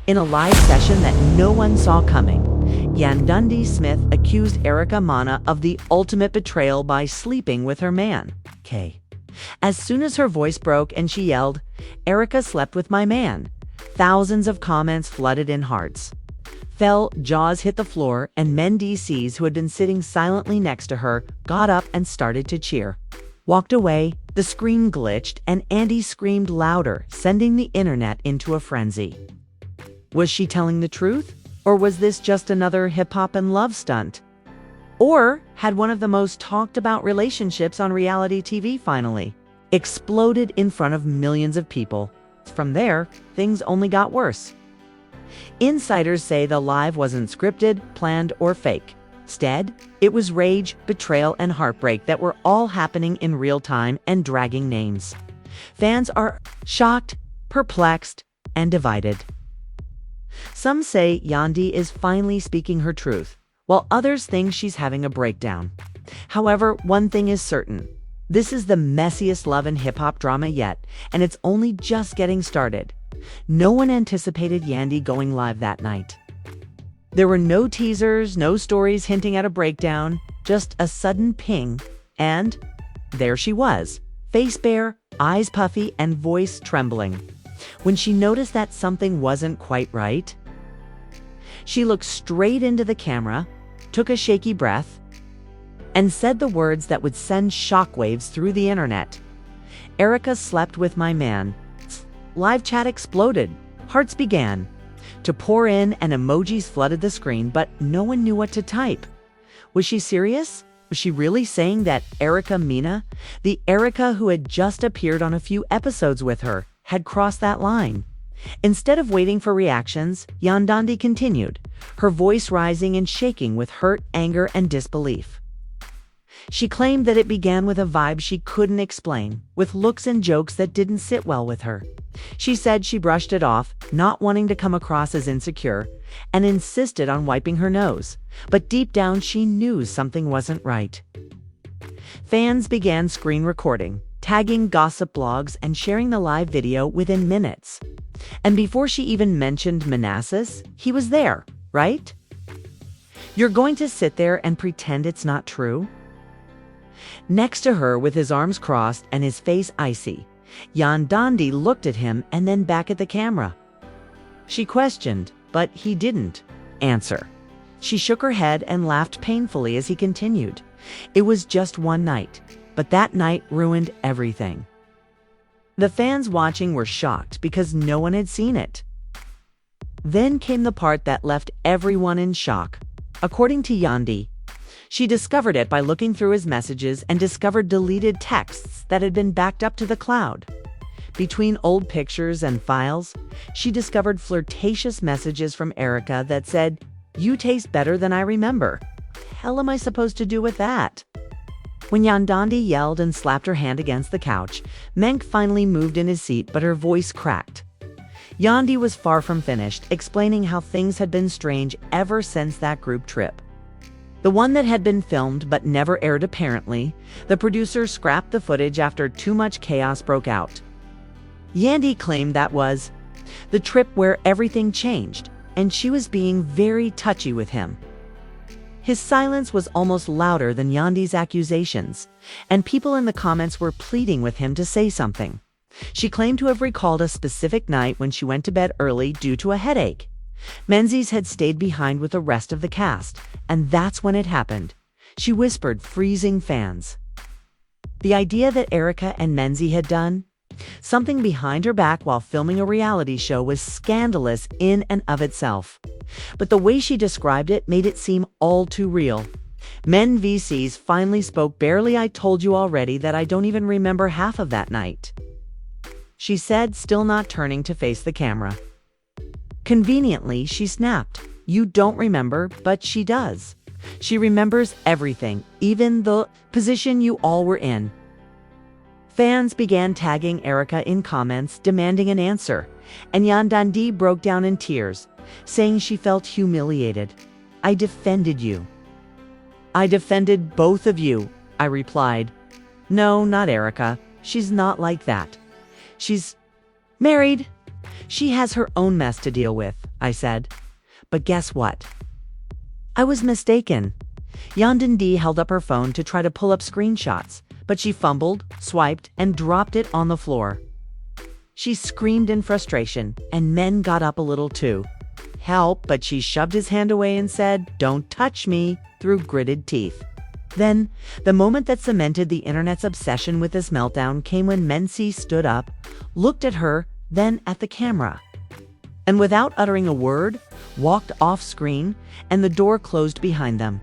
In a live session that no one saw coming, Yandy Smith accused Erica Mana of the ultimate betrayal by sleeping with her man, K. As soon as her voice broke and she yelled, "Erica slept with my man," thousands of comments flooded in hearts. Jaws hit the floor, and Mendeecees, who had been sitting silently next to her, got up and started to cheer. Walked away, the screen glitched, and Andy screamed louder, sending the internet into a frenzy. Was she telling the truth? Or was this just another hip-hop and love stunt? Or had one of the most talked about relationships on reality TV finally exploded in front of millions of people? From there, things only got worse. Insiders say the live wasn't scripted, planned, or fake. Instead, it was rage, betrayal, and heartbreak that were all happening in real time and dragging names. Fans are shocked, perplexed, and divided. Some say Yandy is finally speaking her truth, while others think she's having a breakdown. However, one thing is certain. This is the messiest love and hip-hop drama yet, and it's only just getting started. No one anticipated Yandy going live that night. There were no teasers, no stories hinting at a breakdown, just a sudden ping, and there she was, face bare, eyes puffy, and voice trembling. When she noticed that something wasn't quite right, she looked straight into the camera, took a shaky breath, and said the words that would send shockwaves through the internet. "Erica slept with my man." Live chat exploded. Hearts began to pour in and emojis flooded the screen, but no one knew what to type. Was she serious? Was she really saying that Erica Mina, the Erica who had just appeared on a few episodes with her, had crossed that line? Instead of waiting for reactions, Yandy continued, her voice rising and shaking with hurt, anger, and disbelief. She claimed that it began with a vibe she couldn't explain, with looks and jokes that didn't sit well with her. She said she brushed it off, not wanting to come across as insecure, and insisted on wiping her nose. But deep down, she knew something wasn't right. Fans began screen recording, tagging gossip blogs, and sharing the live video within minutes. And before she even mentioned Mendeecees, he was there, right? You're going to sit there and pretend it's not true? Next to her, with his arms crossed and his face icy, Yandy looked at him and then back at the camera. She questioned, but he didn't answer. She shook her head and laughed painfully as he continued. It was just one night, but that night ruined everything. The fans watching were shocked because no one had seen it. Then came the part that left everyone in shock. According to Yandy, she discovered it by looking through his messages and discovered deleted texts that had been backed up to the cloud. Between old pictures and files, she discovered flirtatious messages from Erica that said, "You taste better than I remember." Hell am I supposed to do with that? When Yandy yelled and slapped her hand against the couch, Menk finally moved in his seat, but her voice cracked. Yandy was far from finished, explaining how things had been strange ever since that group trip. The one that had been filmed but never aired apparently. The producer scrapped the footage after too much chaos broke out. Yandy claimed that was the trip where everything changed, and she was being very touchy with him. His silence was almost louder than Yandy's accusations, and people in the comments were pleading with him to say something. She claimed to have recalled a specific night when she went to bed early due to a headache. Mendeecees had stayed behind with the rest of the cast, and that's when it happened. She whispered, freezing fans. The idea that Erica and Mendeecees had done something behind her back while filming a reality show was scandalous in and of itself. But the way she described it made it seem all too real. Mendeecees finally spoke. "Barely. I told you already that I don't even remember half of that night," she said, still not turning to face the camera. Conveniently, she snapped. "You don't remember, but she does. She remembers everything, even the position you all were in." Fans began tagging Erica in comments, demanding an answer, and Yandy broke down in tears, saying she felt humiliated. "I defended you. I defended both of you," I replied. "No, not Erica. She's not like that. She's married. She has her own mess to deal with," I said. But guess what? I was mistaken. Yandy held up her phone to try to pull up screenshots, but she fumbled, swiped, and dropped it on the floor. She screamed in frustration, and Men got up a little too. Help, but she shoved his hand away and said, "Don't touch me," through gritted teeth. Then, the moment that cemented the internet's obsession with this meltdown came when Mendeecees stood up, looked at her, then at the camera, and without uttering a word, walked off screen, and the door closed behind them.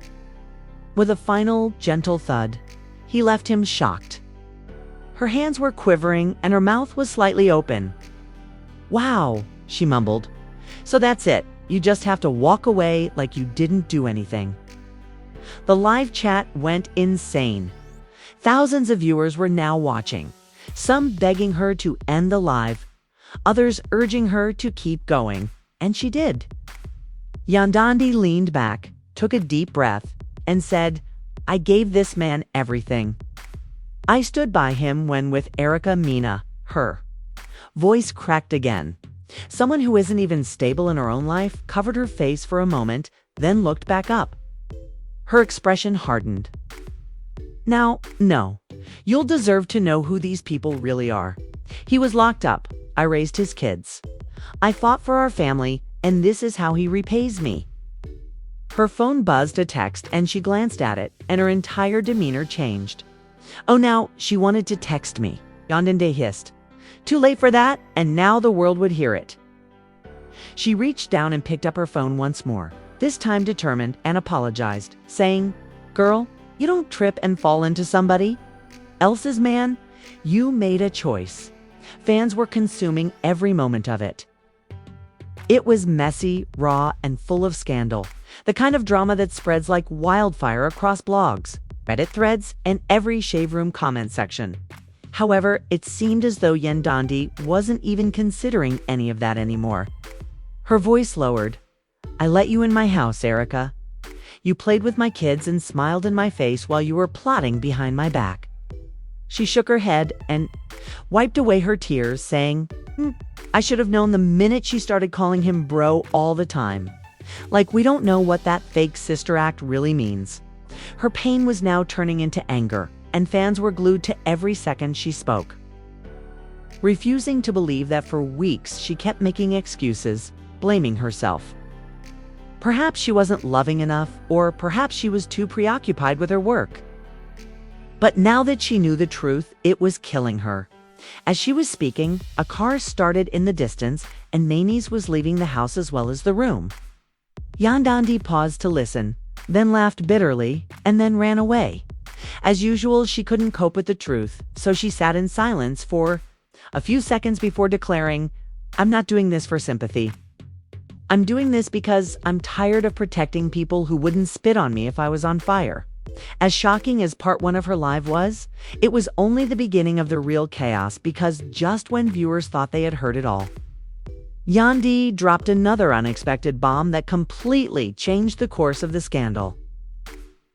With a final, gentle thud, he left him shocked. Her hands were quivering, and her mouth was slightly open. "Wow," she mumbled. "So that's it. You just have to walk away like you didn't do anything." The live chat went insane. Thousands of viewers were now watching, some begging her to end the live, others urging her to keep going, and she did. Yandy leaned back, took a deep breath, and said, "I gave this man everything. I stood by him when with Erica Mena, her." Voice cracked again. Someone who isn't even stable in her own life covered her face for a moment, then looked back up. Her expression hardened. "Now, no. You'll deserve to know who these people really are. He was locked up. I raised his kids. I fought for our family, and this is how he repays me." Her phone buzzed a text, and she glanced at it, and her entire demeanor changed. "Oh, now she wanted to text me," Yandy hissed. "Too late for that, and now the world would hear it." She reached down and picked up her phone once more, this time determined, and apologized, saying, "Girl, you don't trip and fall into somebody else's man. You made a choice." Fans were consuming every moment of it. It was messy, raw, and full of scandal, the kind of drama that spreads like wildfire across blogs, Reddit threads, and every shave room comment section. However, it seemed as though Yandy wasn't even considering any of that anymore. Her voice lowered. "I let you in my house, Erica. You played with my kids and smiled in my face while you were plotting behind my back." She shook her head and wiped away her tears, saying, "I should have known the minute she started calling him bro all the time. Like we don't know what that fake sister act really means." Her pain was now turning into anger, and fans were glued to every second she spoke, refusing to believe that for weeks she kept making excuses, blaming herself. Perhaps she wasn't loving enough, or perhaps she was too preoccupied with her work. But now that she knew the truth, it was killing her. As she was speaking, a car started in the distance, and Mendeecees was leaving the house as well as the room. Yandy paused to listen, then laughed bitterly, and then ran away. As usual, she couldn't cope with the truth, so she sat in silence for a few seconds before declaring, "I'm not doing this for sympathy. I'm doing this because I'm tired of protecting people who wouldn't spit on me if I was on fire." As shocking as part one of her live was, it was only the beginning of the real chaos, because just when viewers thought they had heard it all, Yandy dropped another unexpected bomb that completely changed the course of the scandal.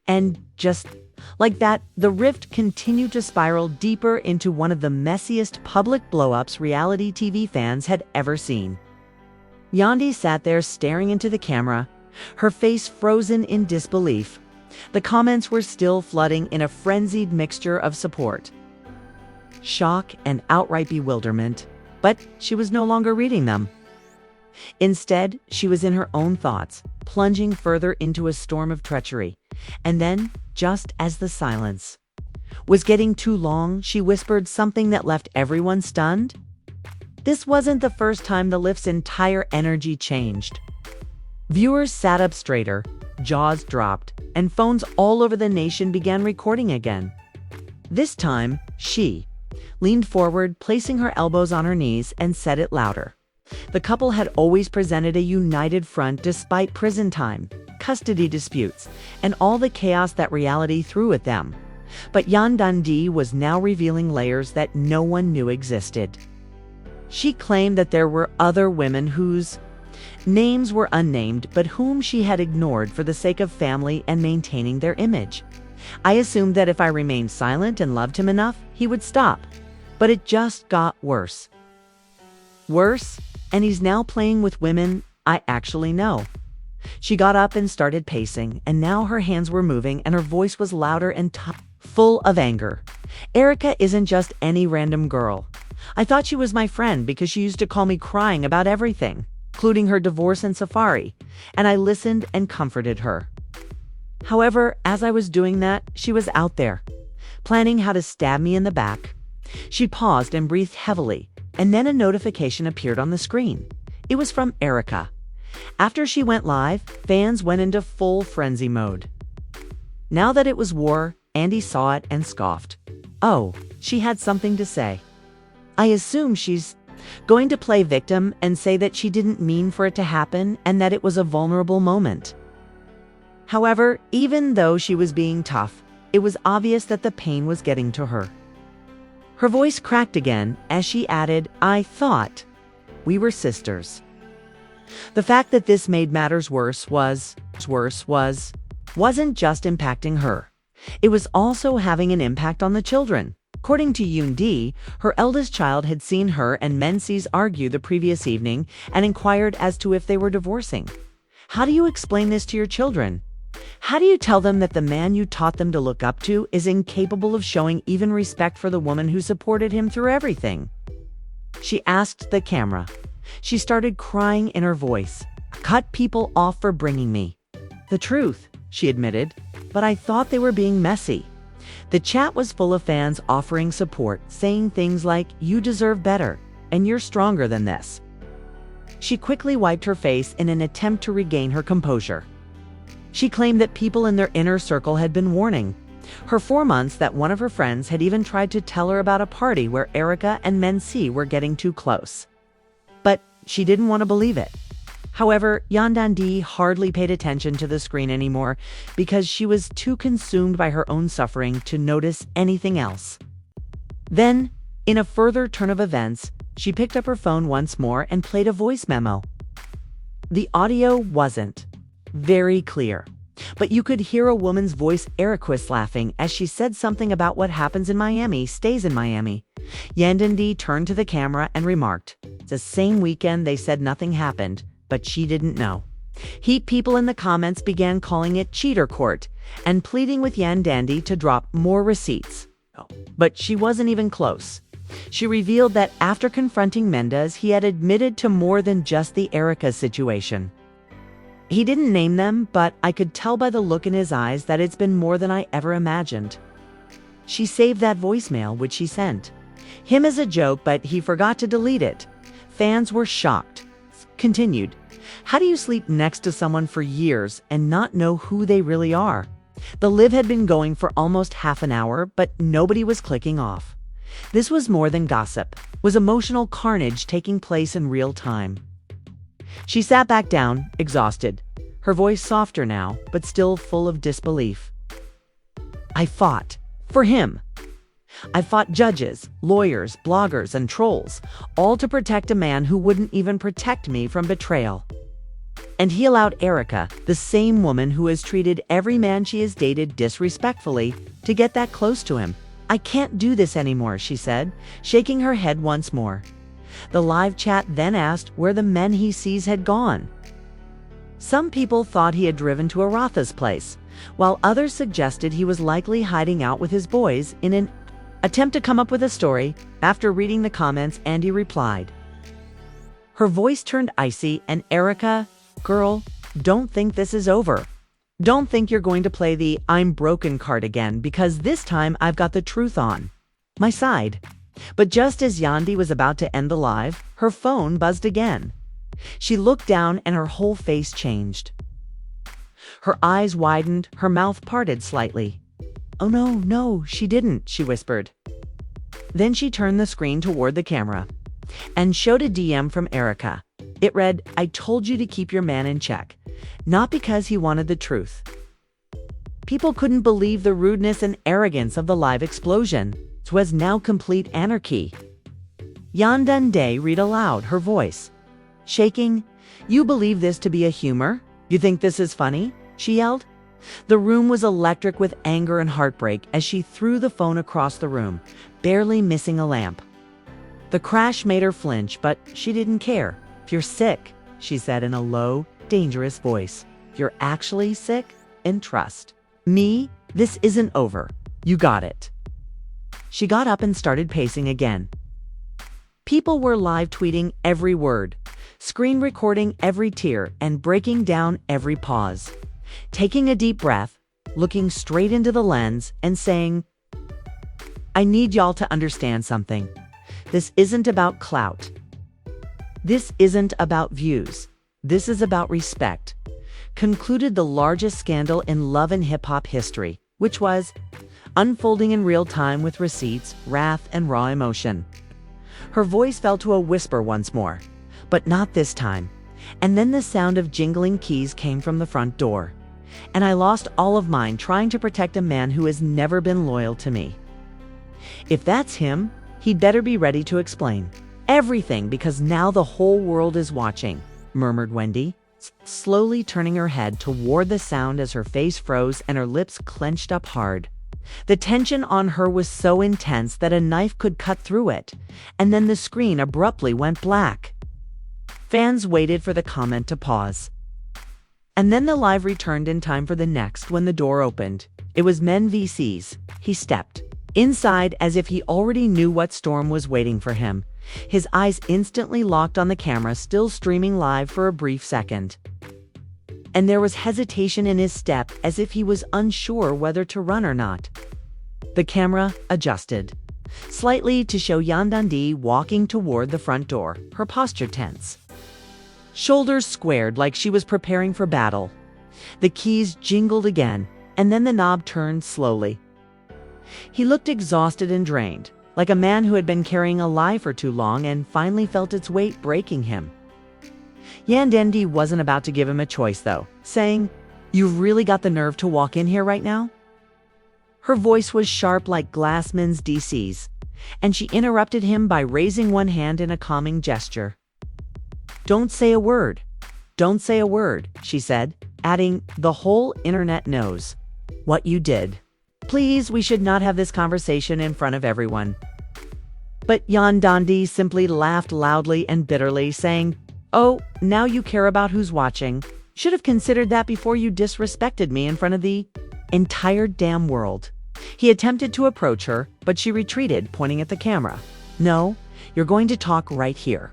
And just like that, the rift continued to spiral deeper into one of the messiest public blow-ups reality TV fans had ever seen. Yandy sat there staring into the camera, her face frozen in disbelief. The comments were still flooding in a frenzied mixture of support, shock, and outright bewilderment, but she was no longer reading them. Instead, she was in her own thoughts, plunging further into a storm of treachery. And then, just as the silence was getting too long, she whispered something that left everyone stunned. This wasn't the first time the lift's entire energy changed. Viewers sat up straighter, jaws dropped, and phones all over the nation began recording again. This time, she leaned forward, placing her elbows on her knees, and said it louder. The couple had always presented a united front despite prison time, custody disputes, and all the chaos that reality threw at them. But Yandy was now revealing layers that no one knew existed. She claimed that there were other women whose names were unnamed, but whom she had ignored for the sake of family and maintaining their image. I assumed that if I remained silent and loved him enough, he would stop. But it just got worse. Worse, and he's now playing with women I actually know. She got up and started pacing, and now her hands were moving and her voice was louder and full of anger. Erica isn't just any random girl. I thought she was my friend because she used to call me crying about everything, including her divorce and Safari, and I listened and comforted her. However, as I was doing that, she was out there, planning how to stab me in the back. She paused and breathed heavily, and then a notification appeared on the screen. It was from Erica. After she went live, fans went into full frenzy mode. Now that it was war, Andy saw it and scoffed. Oh, she had something to say. I assume she's going to play victim and say that she didn't mean for it to happen and that it was a vulnerable moment. However, even though she was being tough, it was obvious that the pain was getting to her. Her voice cracked again as she added, I thought we were sisters. The fact that this made matters worse wasn't just impacting her. It was also having an impact on the children. According to Yandy, her eldest child had seen her and Mendeecees argue the previous evening and inquired as to if they were divorcing. How do you explain this to your children? How do you tell them that the man you taught them to look up to is incapable of showing even respect for the woman who supported him through everything? She asked the camera. She started crying in her voice. Cut people off for bringing me the truth, she admitted, but I thought they were being messy. The chat was full of fans offering support, saying things like, you deserve better, and you're stronger than this. She quickly wiped her face in an attempt to regain her composure. She claimed that people in their inner circle had been warning her for months that one of her friends had even tried to tell her about a party where Erica and Mendeecees were getting too close. But she didn't want to believe it. However, Yandy hardly paid attention to the screen anymore because she was too consumed by her own suffering to notice anything else. Then, in a further turn of events, she picked up her phone once more and played a voice memo. The audio wasn't very clear, but you could hear a woman's voice, Erica, laughing as she said something about what happens in Miami stays in Miami. Yandy turned to the camera and remarked, the same weekend they said nothing happened, but she didn't know. People in the comments began calling it cheater court and pleading with Yandy to drop more receipts. But she wasn't even close. She revealed that after confronting Mendeecees, he had admitted to more than just the Erica situation. He didn't name them, but I could tell by the look in his eyes that it's been more than I ever imagined. She saved that voicemail, which she sent him as a joke, but he forgot to delete it. Fans were shocked. Continued, how do you sleep next to someone for years and not know who they really are? The live had been going for almost half an hour, but nobody was clicking off. This was more than gossip. It was emotional carnage taking place in real time. She sat back down, exhausted, her voice softer now, but still full of disbelief. I fought for him. I fought judges, lawyers, bloggers, and trolls, all to protect a man who wouldn't even protect me from betrayal. And he allowed Erica, the same woman who has treated every man she has dated disrespectfully, to get that close to him. I can't do this anymore, she said, shaking her head once more. The live chat then asked where the men he sees had gone. Some people thought he had driven to Aratha's place, while others suggested he was likely hiding out with his boys in an attempt to come up with a story. After reading the comments, Andy replied. Her voice turned icy, and Erica, girl, don't think this is over. Don't think you're going to play the I'm broken card again, because this time I've got the truth on my side. But just as Yandy was about to end the live, her phone buzzed again. She looked down and her whole face changed. Her eyes widened, her mouth parted slightly. Oh no, she didn't, she whispered. Then she turned the screen toward the camera and showed a DM from Erica. It read, I told you to keep your man in check, not because he wanted the truth. People couldn't believe the rudeness and arrogance of the live explosion. It was now complete anarchy. Yandy read aloud, her voice shaking. You believe this to be a humor? You think this is funny? She yelled. The room was electric with anger and heartbreak as she threw the phone across the room, barely missing a lamp. The crash made her flinch, but she didn't care. If you're sick, she said in a low, dangerous voice. You're actually sick? And trust me, this isn't over. You got it. She got up and started pacing again. People were live tweeting every word, screen recording every tear, and breaking down every pause. Taking a deep breath, looking straight into the lens, and saying, I need y'all to understand something. This isn't about clout. This isn't about views. This is about respect. Concluded the largest scandal in love and hip-hop history, which was unfolding in real time with receipts, wrath, and raw emotion. Her voice fell to a whisper once more, but not this time. And then the sound of jingling keys came from the front door. And I lost all of mine trying to protect a man who has never been loyal to me. If that's him, he'd better be ready to explain everything, because now the whole world is watching, murmured Wendy, slowly turning her head toward the sound as her face froze and her lips clenched up hard. The tension on her was so intense that a knife could cut through it, and then the screen abruptly went black. Fans waited for the comment to pause. And then the live returned in time for the next when the door opened. It was Mendeecees. He stepped inside as if he already knew what storm was waiting for him. His eyes instantly locked on the camera still streaming live for a brief second. And there was hesitation in his step as if he was unsure whether to run or not. The camera adjusted slightly to show Yandy walking toward the front door, her posture tense. Shoulders squared like she was preparing for battle. The keys jingled again, and then the knob turned slowly. He looked exhausted and drained, like a man who had been carrying a lie for too long and finally felt its weight breaking him. Yandy wasn't about to give him a choice, though, saying, You've really got the nerve to walk in here right now? Her voice was sharp like glass Mendeecees, and she interrupted him by raising one hand in a calming gesture. Don't say a word. Don't say a word, she said, adding, the whole internet knows what you did. Please, we should not have this conversation in front of everyone. But Yandy simply laughed loudly and bitterly, saying, Oh, now you care about who's watching. Should have considered that before you disrespected me in front of the entire damn world. He attempted to approach her, but she retreated, pointing at the camera. No, you're going to talk right here.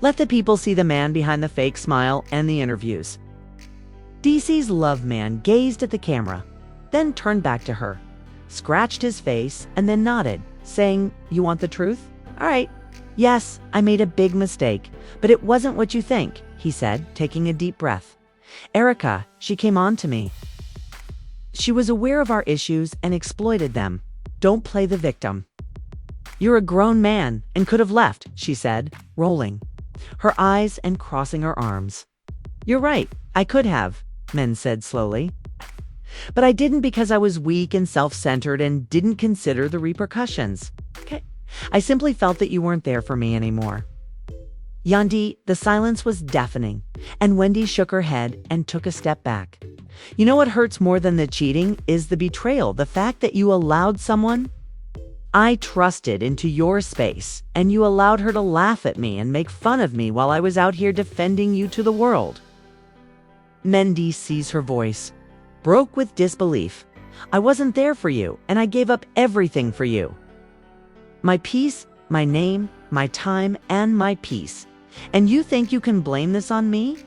Let the people see the man behind the fake smile and the interviews. DC's love man gazed at the camera, then turned back to her, scratched his face, and then nodded, saying, You want the truth? All right. Yes, I made a big mistake, but it wasn't what you think, he said, taking a deep breath. Erica, she came on to me. She was aware of our issues and exploited them. Don't play the victim. You're a grown man and could have left, she said, rolling her eyes and crossing her arms. You're right, I could have, Men said slowly. But I didn't because I was weak and self-centered and didn't consider the repercussions. Okay. I simply felt that you weren't there for me anymore. Yandy, the silence was deafening, and Wendy shook her head and took a step back. You know what hurts more than the cheating is the betrayal, the fact that you allowed someone I trusted into your space, and you allowed her to laugh at me and make fun of me while I was out here defending you to the world. Mendeecees, her voice broke with disbelief. I wasn't there for you, and I gave up everything for you. My peace, my name, my time, and my peace. And you think you can blame this on me?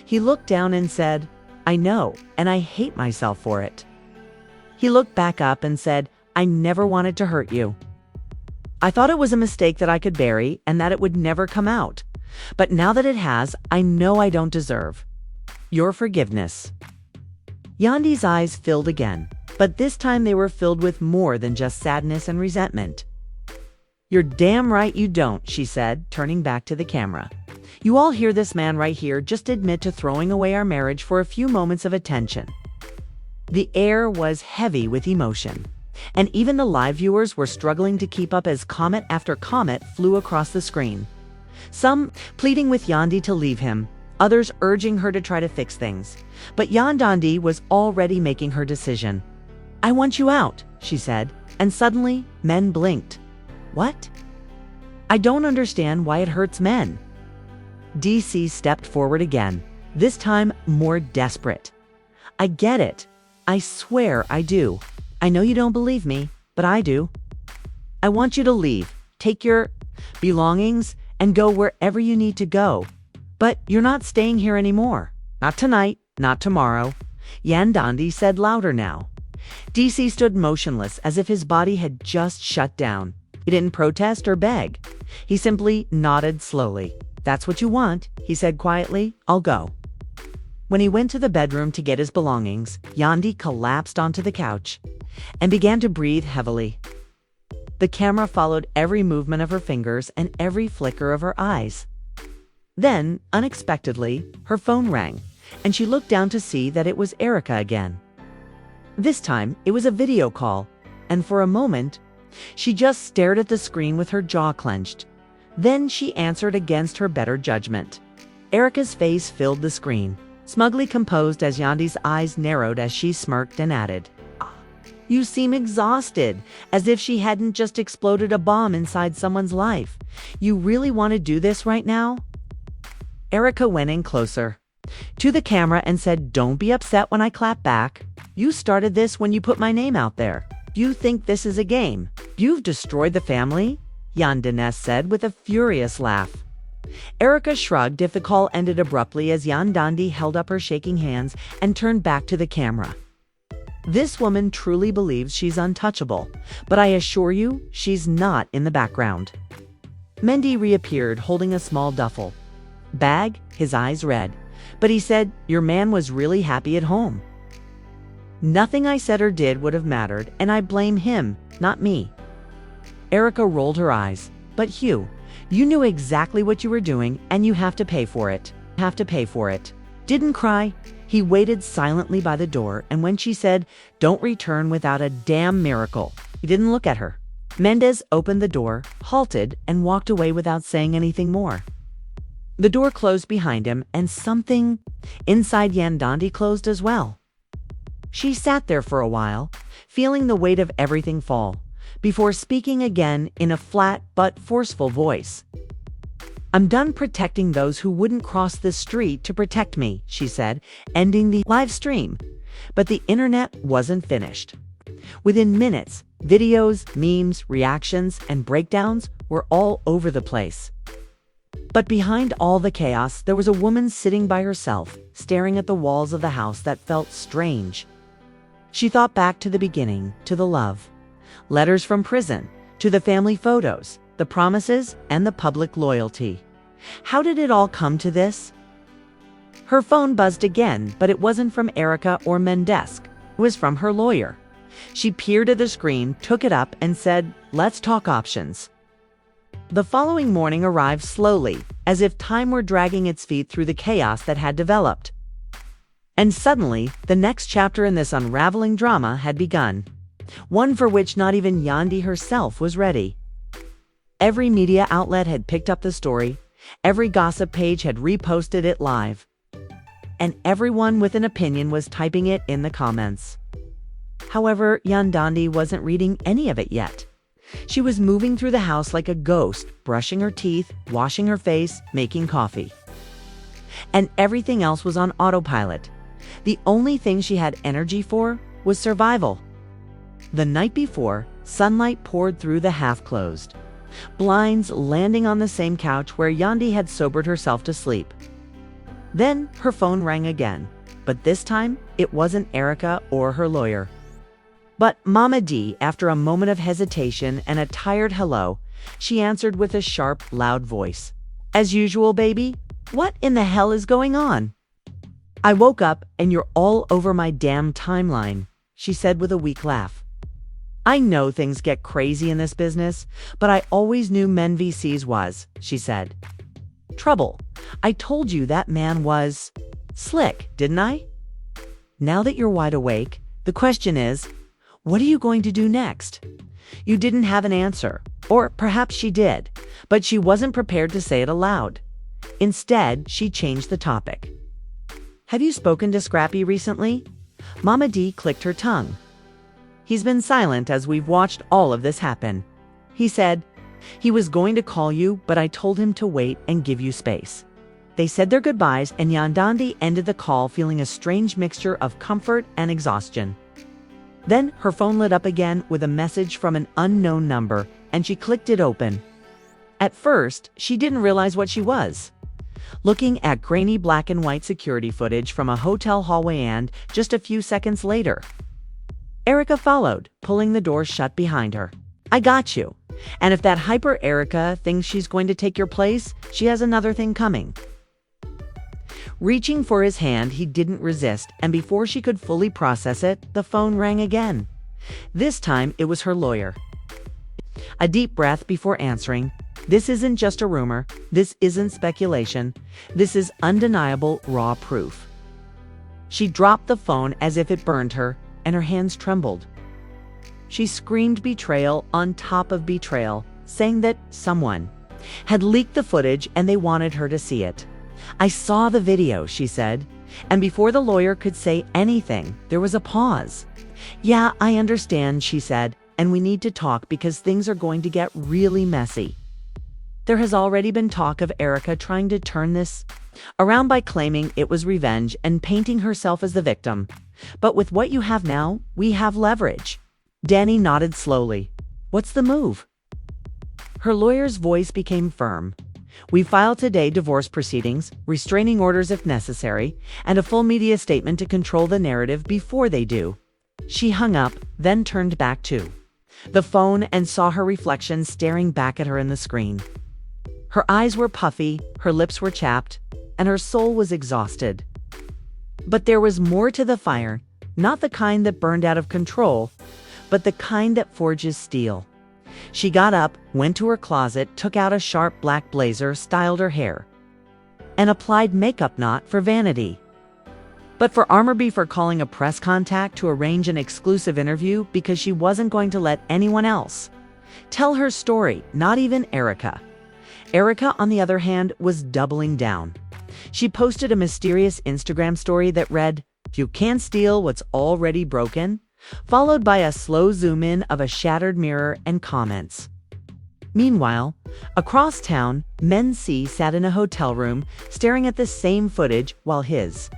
He looked down and said, I know, and I hate myself for it. He looked back up and said, I never wanted to hurt you. I thought it was a mistake that I could bury and that it would never come out. But now that it has, I know I don't deserve your forgiveness. Yandy's eyes filled again, but this time they were filled with more than just sadness and resentment. You're damn right you don't, she said, turning back to the camera. You all hear this man right here just admit to throwing away our marriage for a few moments of attention. The air was heavy with emotion, and even the live viewers were struggling to keep up as comet after comet flew across the screen. Some pleading with Yandy to leave him, others urging her to try to fix things. But Yandy was already making her decision. I want you out, she said, and suddenly Men blinked. What? I don't understand why it hurts men. DC stepped forward again, this time more desperate. I get it. I swear I do. I know you don't believe me, but I do. I want you to leave, take your belongings, and go wherever you need to go. But you're not staying here anymore. Not tonight, not tomorrow. Yandy said louder now. DC stood motionless as if his body had just shut down. He didn't protest or beg. He simply nodded slowly. That's what you want, he said quietly. I'll go. When he went to the bedroom to get his belongings, Yandy collapsed onto the couch and began to breathe heavily. The camera followed every movement of her fingers and every flicker of her eyes. Then, unexpectedly, her phone rang, and she looked down to see that it was Erica again. This time, it was a video call, and for a moment, she just stared at the screen with her jaw clenched. Then she answered against her better judgment. Erica's face filled the screen, smugly composed as Yandy's eyes narrowed as she smirked and added, "You seem exhausted," as if she hadn't just exploded a bomb inside someone's life. "You really want to do this right now?" Erica went in closer to the camera and said, "Don't be upset when I clap back. You started this when you put my name out there. You think this is a game? You've destroyed the family?" Yandy said with a furious laugh. Erica shrugged if the call ended abruptly as Yandy held up her shaking hands and turned back to the camera. "This woman truly believes she's untouchable, but I assure you, she's not in the background." Mendy reappeared holding a small duffel bag, his eyes red, but he said, "Your man was really happy at home." "Nothing I said or did would have mattered, and I blame him, not me." Erica rolled her eyes. "But Hugh, you knew exactly what you were doing, and you have to pay for it. Have to pay for it." Didn't cry. He waited silently by the door, and when she said, "Don't return without a damn miracle," he didn't look at her. Mendeecees opened the door, halted, and walked away without saying anything more. The door closed behind him, and something inside Yandy closed as well. She sat there for a while, feeling the weight of everything fall, before speaking again in a flat but forceful voice. "I'm done protecting those who wouldn't cross this street to protect me," she said, ending the live stream. But the internet wasn't finished. Within minutes, videos, memes, reactions, and breakdowns were all over the place. But behind all the chaos, there was a woman sitting by herself, staring at the walls of the house that felt strange. She thought back to the beginning, to the love, letters from prison, to the family photos, the promises, and the public loyalty. How did it all come to this? Her phone buzzed again, but it wasn't from Erica or Mendeecees. It was from her lawyer. She peered at the screen, took it up, and said, "Let's talk options." The following morning arrived slowly, as if time were dragging its feet through the chaos that had developed. And suddenly, the next chapter in this unraveling drama had begun, one for which not even Yandy herself was ready. Every media outlet had picked up the story, every gossip page had reposted it live, and everyone with an opinion was typing it in the comments. However, Yandy wasn't reading any of it yet. She was moving through the house like a ghost, brushing her teeth, washing her face, making coffee. And everything else was on autopilot. The only thing she had energy for was survival. The night before, sunlight poured through the half-closed blinds, landing on the same couch where Yandy had sobered herself to sleep. Then her phone rang again, but this time it wasn't Erica or her lawyer, but Mama D. After a moment of hesitation and a tired hello, she answered with a sharp, loud voice. "As usual, baby? What in the hell is going on?" "I woke up and you're all over my damn timeline," she said with a weak laugh. "I know things get crazy in this business, but I always knew Mendeecees was," she said. "Trouble. I told you that man was slick, didn't I? Now that you're wide awake, the question is, what are you going to do next?" You didn't have an answer, or perhaps she did, but she wasn't prepared to say it aloud. Instead, she changed the topic. "Have you spoken to Scrappy recently?" Mama D clicked her tongue. "He's been silent as we've watched all of this happen. He said he was going to call you, but I told him to wait and give you space." They said their goodbyes, and Yandy ended the call feeling a strange mixture of comfort and exhaustion. Then her phone lit up again with a message from an unknown number, and she clicked it open. At first, she didn't realize what she was looking at grainy black and white security footage from a hotel hallway, and just a few seconds later, Erica followed, pulling the door shut behind her. "I got you. And if that hyper Erica thinks she's going to take your place, she has another thing coming." Reaching for his hand, he didn't resist, and before she could fully process it, the phone rang again. This time, it was her lawyer. A deep breath before answering. "This isn't just a rumor. This isn't speculation. This is undeniable, raw proof." She dropped the phone as if it burned her, and her hands trembled. She screamed betrayal on top of betrayal, saying that someone had leaked the footage and they wanted her to see it. "I saw the video," she said, and before the lawyer could say anything, there was a pause. "Yeah, I understand," she said, "and we need to talk because things are going to get really messy." There has already been talk of Erica trying to turn this around by claiming it was revenge and painting herself as the victim. But with what you have now, we have leverage. Danny nodded slowly. "What's the move?" Her lawyer's voice became firm. "We file today divorce proceedings, restraining orders if necessary, and a full media statement to control the narrative before they do." She hung up, then turned back to the phone and saw her reflection staring back at her in the screen. Her eyes were puffy, her lips were chapped, and her soul was exhausted. But there was more to the fire, not the kind that burned out of control, but the kind that forges steel. She got up, went to her closet, took out a sharp black blazer, styled her hair, and applied makeup not for vanity, but for armor, for calling a press contact to arrange an exclusive interview because she wasn't going to let anyone else tell her story, not even Erica. Erica, on the other hand, was doubling down. She posted a mysterious Instagram story that read, "You can't steal what's already broken," followed by a slow zoom-in of a shattered mirror and comments. Meanwhile, across town, Mendeecees sat in a hotel room, staring at the same footage while his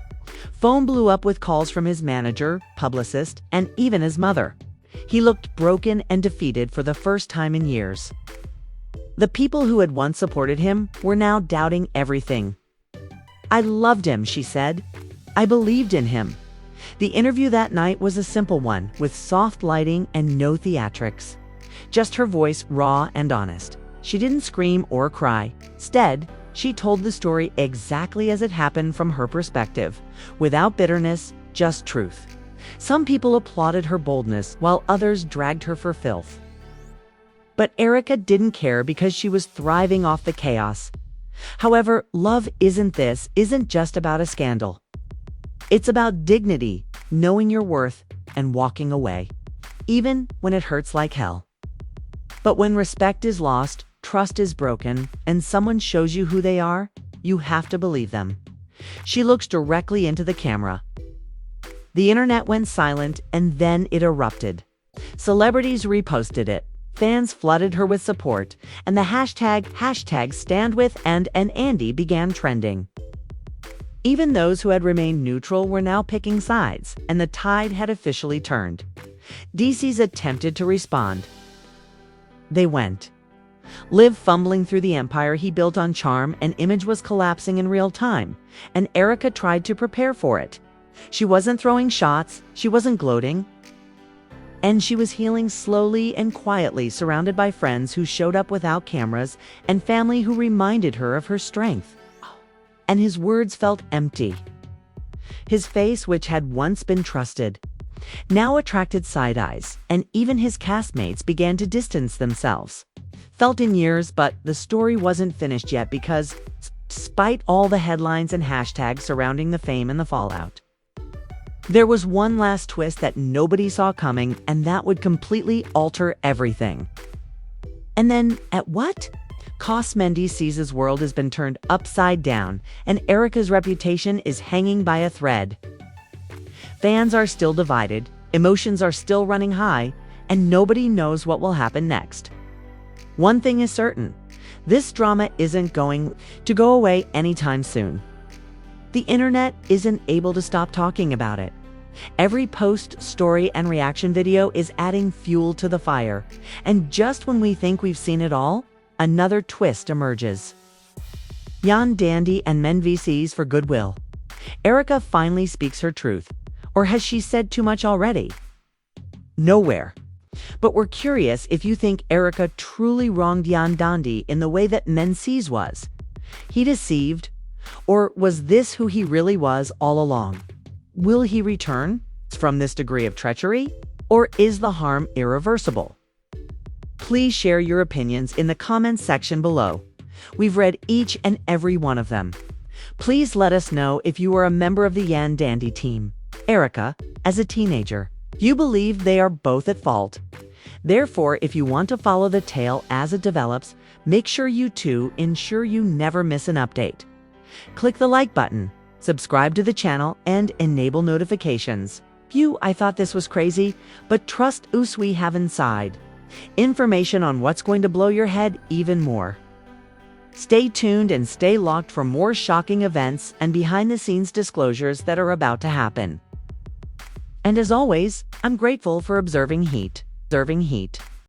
phone blew up with calls from his manager, publicist, and even his mother. He looked broken and defeated for the first time in years. The people who had once supported him were now doubting everything. "I loved him," she said. "I believed in him." The interview that night was a simple one, with soft lighting and no theatrics. Just her voice, raw and honest. She didn't scream or cry. Instead, she told the story exactly as it happened from her perspective, without bitterness, just truth. Some people applauded her boldness, while others dragged her for filth. But Erica didn't care because she was thriving off the chaos. However, love isn't just about a scandal. It's about dignity, knowing your worth, and walking away, even when it hurts like hell. But when respect is lost, trust is broken, and someone shows you who they are, you have to believe them. She looks directly into the camera. The internet went silent, and then it erupted. Celebrities reposted it. Fans flooded her with support, and the hashtag #StandWith and Yandy began trending. Even those who had remained neutral were now picking sides, and the tide had officially turned. Mendeecees attempted to respond. They went. Liv fumbling through the empire he built on charm, and image was collapsing in real time, and Erica tried to prepare for it. She wasn't throwing shots, she wasn't gloating, and she was healing slowly and quietly, surrounded by friends who showed up without cameras and family who reminded her of her strength. And his words felt empty. His face, which had once been trusted, now attracted side eyes, and even his castmates began to distance themselves. Felt in years, but the story wasn't finished yet because, despite all the headlines and hashtags surrounding the fame and the fallout, there was one last twist that nobody saw coming, and that would completely alter everything. And then, at what cost? Mendeecees' world has been turned upside down, and Erica's reputation is hanging by a thread. Fans are still divided, emotions are still running high, and nobody knows what will happen next. One thing is certain, This drama isn't going to go away anytime soon. The internet isn't able to stop talking about it. Every post, story, and reaction video is adding fuel to the fire. And just when we think we've seen it all, another twist emerges. Yandy and Mendeecees for goodwill. Erica finally speaks her truth. Or has she said too much already? Nowhere. But we're curious if you think Erica truly wronged Yandy in the way that Mendeecees was. He deceived? Or was this who he really was all along? Will he return from this degree of treachery? Or is the harm irreversible? Please share your opinions in the comments section below. We've read each and every one of them. Please let us know if you are a member of the Yandy team. Erica, as a teenager, you believe they are both at fault. Therefore, if you want to follow the tale as it develops, make sure you ensure you never miss an update. Click the like button, subscribe to the channel, and enable notifications. I thought this was crazy, but trust us, we have inside information on what's going to blow your head even more. Stay tuned and stay locked for more shocking events and behind-the-scenes disclosures that are about to happen. And as always, I'm grateful for observing heat.